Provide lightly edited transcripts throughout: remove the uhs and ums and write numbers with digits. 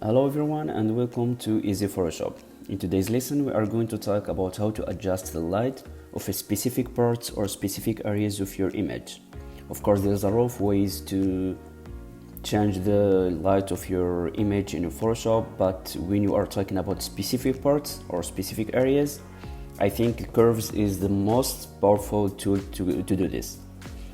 Hello everyone and welcome to Easy Photoshop. In today's lesson we are going to talk about how to adjust the light of a specific parts or specific areas of your image. Of course there's a lot of ways to change the light of your image in Photoshop, but when you are talking about specific parts or specific areas, I think curves is the most powerful tool to do this.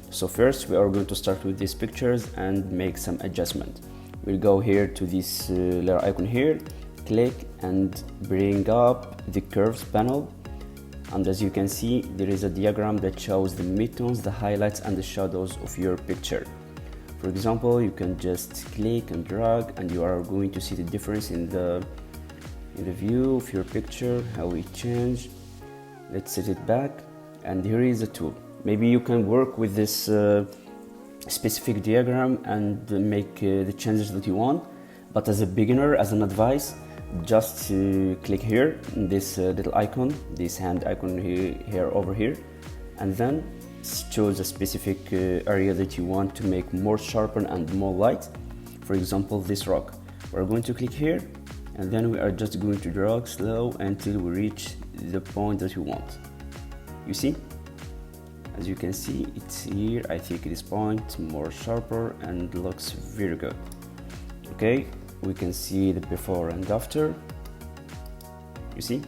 So first we are going to start with these pictures and make some adjustment. We'll go here to this layer icon here, click and bring up the curves panel, and as you can see there is a diagram that shows the midtones, the highlights and the shadows of your picture. For example, you can just click and drag and you are going to see the difference in the view of your picture, how it changed. Let's set it back, and here is a tool. Maybe you can work with this specific diagram and make the changes that you want, but as a beginner, as an advice, just click here in this little icon, this hand icon here over here, and then choose a specific area that you want to make more sharpen and more light. For example, this rock, we're going to click here and then we are just going to drag slow until we reach the point that we want. You see, as you can see, it's here. I think this point more sharper and looks very good. Okay, we can see the before and after. You see,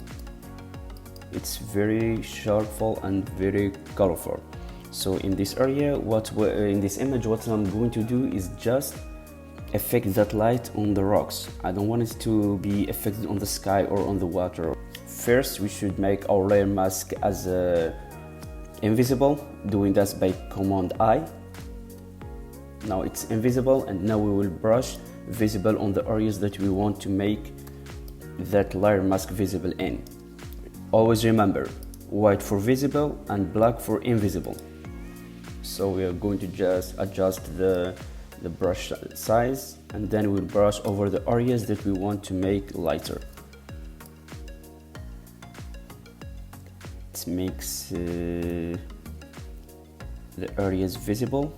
it's very sharpful and very colorful. So in this area, in this image, what I'm going to do is just affect that light on the rocks. I don't want it to be affected on the sky or on the water. First, we should make our layer mask as invisible, doing that by Command I. Now it's invisible, and now we will brush visible on the areas that we want to make that layer mask visible in. Always remember, white for visible and black for invisible. So we are going to just adjust the brush size, and then we'll brush over the areas that we want to make lighter. It makes the areas visible,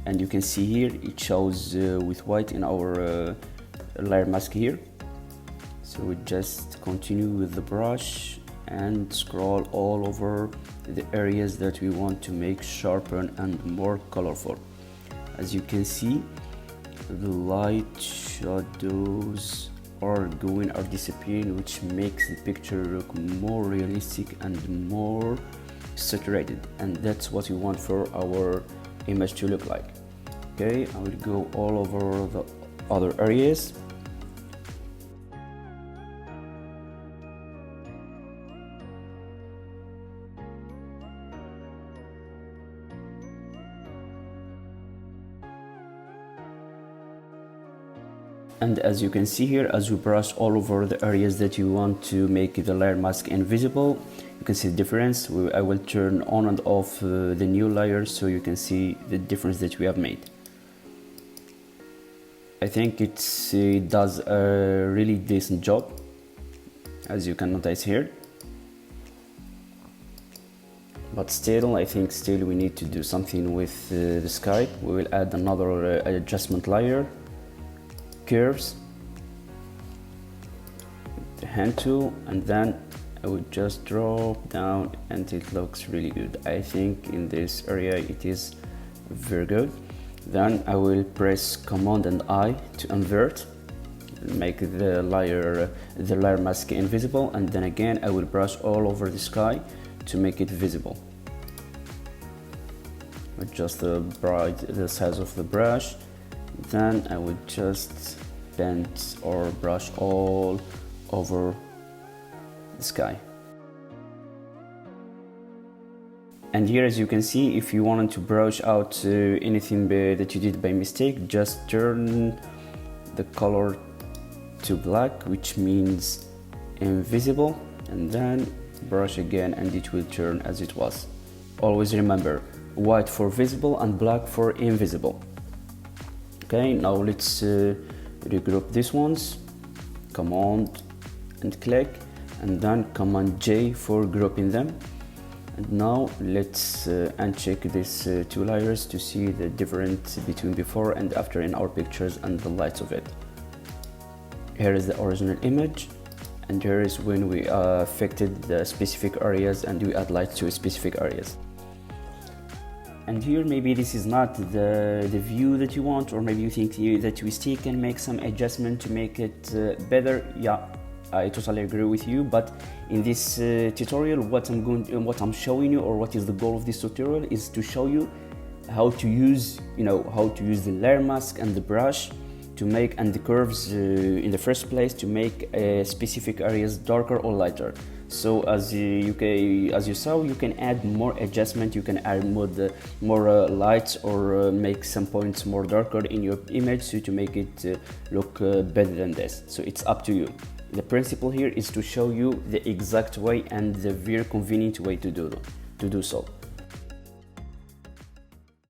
and you can see here it shows with white in our layer mask here. So we just continue with the brush and scroll all over the areas that we want to make sharper and more colorful. As you can see, the light shadows are disappearing, which makes the picture look more realistic and more saturated, and that's what we want for our image to look like. Okay, I will go all over the other areas. And as you can see here, as we brush all over the areas that you want to make the layer mask invisible, you can see the difference. I will turn on and off the new layer so you can see the difference that we have made. I think it does a really decent job, as you can notice here. But still, I think we need to do something with the sky. We will add another adjustment layer. Curves, the hand tool, and then I would just drop down and it looks really good. I think in this area it is very good. Then I will press Command and I to invert, make the layer mask invisible, and then again I will brush all over the sky to make it visible. Adjust the size of the brush. Then I would just bend or brush all over the sky. And here, as you can see, if you wanted to brush out anything that you did by mistake, just turn the color to black, which means invisible, and then brush again and it will turn as it was. Always remember, white for visible and black for invisible. Okay, now let's regroup these ones. Command and click, and then Command J for grouping them. And now let's uncheck these two layers to see the difference between before and after in our pictures and the lights of it. Here is the original image, and here is when we affected the specific areas and we add light to specific areas. And here maybe this is not the view that you want, or maybe you think that we still can make some adjustment to make it better. Yeah, I totally agree with you, but in this tutorial what I'm showing you, or what is the goal of this tutorial, is to show you how to use the layer mask and the brush to make, and the curves in the first place, to make specific areas darker or lighter. So as you saw, you can add more adjustment, you can add more lights, or make some points more darker in your image, so to make it look better than this. So it's up to you. The principle here is to show you the exact way and the very convenient way to do so.